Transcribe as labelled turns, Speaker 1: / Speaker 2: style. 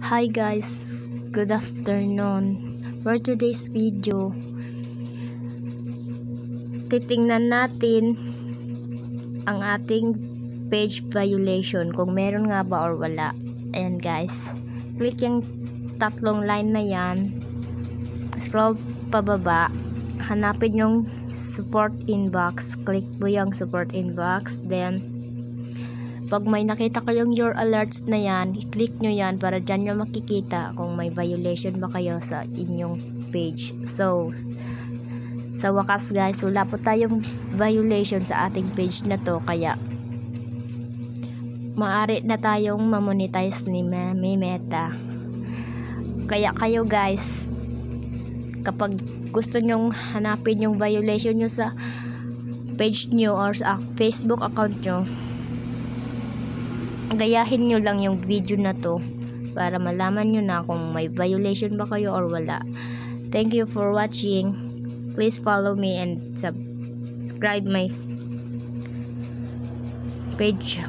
Speaker 1: Hi guys, good afternoon. For today's video, titingnan natin ang ating page violation, kung meron nga ba or wala. Ayan guys, click yung tatlong line na yan, scroll pababa, hanapin yung support inbox, click mo yung support inbox, then pag may nakita kayong your alerts na yan, i-click nyo yan para dyan nyo makikita kung may violation ba kayo sa inyong page. So, sa wakas guys, wala po tayong violation sa ating page na to, kaya maaari na tayong mamonetize ni Meta. Kaya kayo guys, kapag gusto nyong hanapin yung violation nyo sa page nyo or sa Facebook account nyo, gayahin nyo lang yung video na to para malaman nyo na kung may violation ba kayo or wala. Thank you for watching. Please follow me and subscribe my page.